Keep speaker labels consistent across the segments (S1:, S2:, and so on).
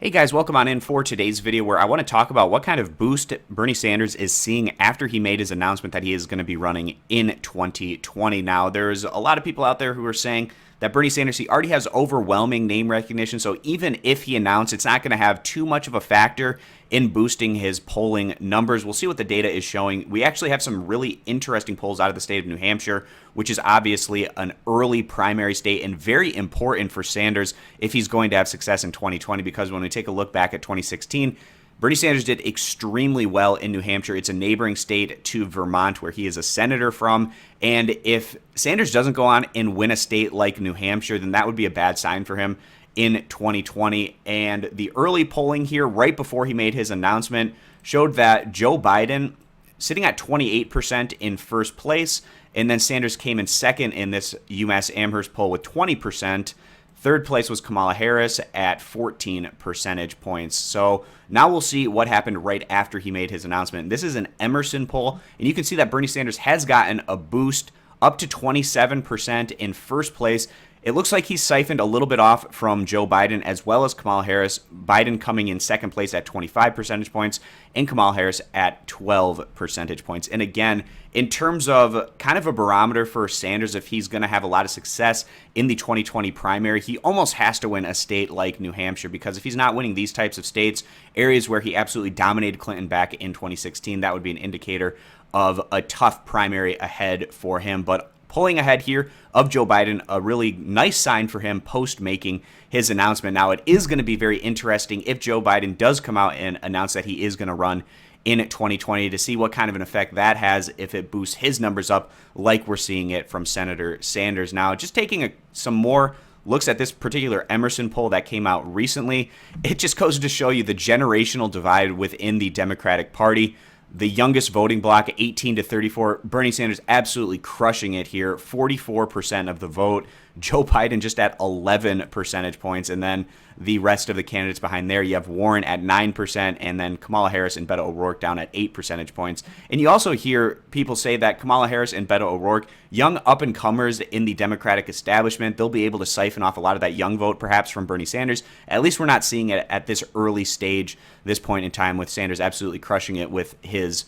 S1: Hey guys, welcome on in for today's video where I want to talk about what kind of boost Bernie Sanders is seeing after he made his announcement that he is going to be running in 2020. Now, there's a lot of people out there who are saying that Bernie Sanders, he already has overwhelming name recognition, so even if he announced, it's not going to have too much of a factor in boosting his polling numbers. We'll see what the data is showing. We actually have some really interesting polls out of the state of New Hampshire, which is obviously an early primary state and very important for Sanders if he's going to have success in 2020, because when we take a look back at 2016, Bernie Sanders did extremely well in New Hampshire. It's a neighboring state to Vermont, where he is a senator from. And if Sanders doesn't go on and win a state like New Hampshire, then that would be a bad sign for him in 2020. And the early polling here, right before he made his announcement, showed that Joe Biden sitting at 28% in first place, and then Sanders came in second in this UMass Amherst poll with 20%. Third place was Kamala Harris at 14 percentage points. So now we'll see what happened right after he made his announcement. This is an Emerson poll, and you can see that Bernie Sanders has gotten a boost up to 27% in first place. It looks like he's siphoned a little bit off from Joe Biden as well as Kamala Harris. Biden coming in second place at 25 percentage points and Kamala Harris at 12 percentage points. And again, in terms of kind of a barometer for Sanders, if he's going to have a lot of success in the 2020 primary, he almost has to win a state like New Hampshire, because if he's not winning these types of states, areas where he absolutely dominated Clinton back in 2016, that would be an indicator of a tough primary ahead for him. But pulling ahead here of Joe Biden, a really nice sign for him post making his announcement. Now, it is going to be very interesting if Joe Biden does come out and announce that he is going to run in 2020 to see what kind of an effect that has if it boosts his numbers up like we're seeing it from Senator Sanders. Now, just taking some more looks at this particular Emerson poll that came out recently, it just goes to show you the generational divide within the Democratic Party. The youngest voting bloc, 18 to 34, Bernie Sanders absolutely crushing it here, 44% of the vote. Joe Biden just at 11 percentage points, and then the rest of the candidates behind there, you have Warren at 9%, and then Kamala Harris and Beto O'Rourke down at 8 percentage points. And you also hear people say that Kamala Harris and Beto O'Rourke, young up-and-comers in the Democratic establishment, they'll be able to siphon off a lot of that young vote, perhaps from Bernie Sanders. At least we're not seeing it at this early stage, this point in time, with Sanders absolutely crushing it with his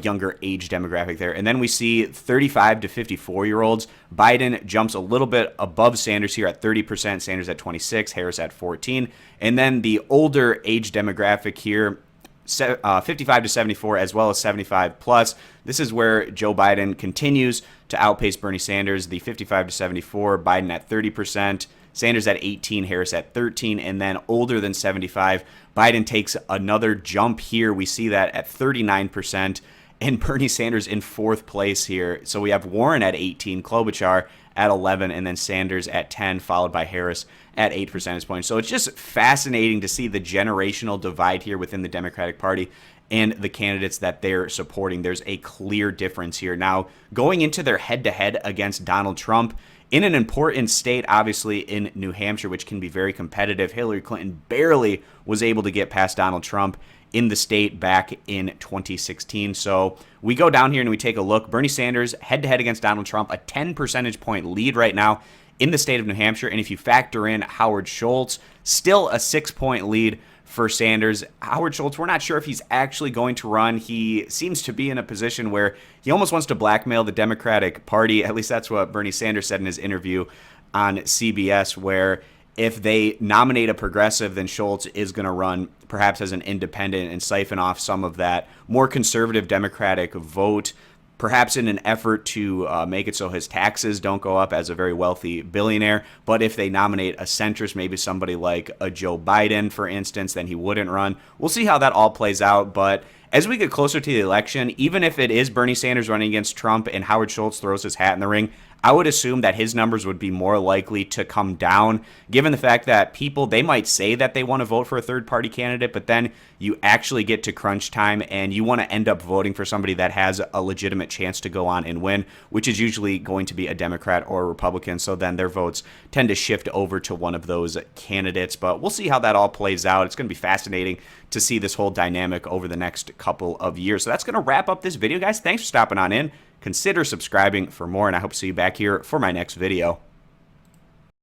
S1: younger age demographic there. And then we see 35 to 54-year-olds. Biden jumps a little bit above Sanders here at 30%, Sanders at 26, Harris at 14. And then the older age demographic here, 55 to 74 as well as 75 plus. This is where Joe Biden continues to outpace Bernie Sanders. The 55 to 74, Biden at 30%, Sanders at 18, Harris at 13, and then older than 75, Biden takes another jump here. We see that at 39%, and Bernie Sanders in fourth place here. So we have Warren at 18, Klobuchar at 11, and then Sanders at 10, followed by Harris at 8 percentage points. So it's just fascinating to see the generational divide here within the Democratic Party and the candidates that they're supporting. There's a clear difference here. Now, going into their head-to-head against Donald Trump, in an important state, obviously, in New Hampshire, which can be very competitive, Hillary Clinton barely was able to get past Donald Trump in the state back in 2016. So we go down here and we take a look. Bernie Sanders head-to-head against Donald Trump, a 10 percentage point lead right now in the state of New Hampshire. And if you factor in Howard Schultz, still a 6-point lead for Sanders. Howard Schultz, we're not sure if he's actually going to run. He seems to be in a position where he almost wants to blackmail the Democratic Party. At least that's what Bernie Sanders said in his interview on CBS, where if they nominate a progressive, then Schultz is going to run perhaps as an independent and siphon off some of that more conservative Democratic vote, perhaps in an effort to make it so his taxes don't go up as a very wealthy billionaire. But if they nominate a centrist, maybe somebody like a Joe Biden, for instance, then he wouldn't run. We'll see how that all plays out. But as we get closer to the election, even if it is Bernie Sanders running against Trump and Howard Schultz throws his hat in the ring, I would assume that his numbers would be more likely to come down, given the fact that people, they might say that they want to vote for a third-party candidate, but then you actually get to crunch time and you want to end up voting for somebody that has a legitimate chance to go on and win, which is usually going to be a Democrat or a Republican. So then their votes tend to shift over to one of those candidates. But we'll see how that all plays out. It's going to be fascinating to see this whole dynamic over the next couple of years. So that's going to wrap up this video, guys. Thanks for stopping on in. Consider subscribing for more, and I hope to see you back here for my next video.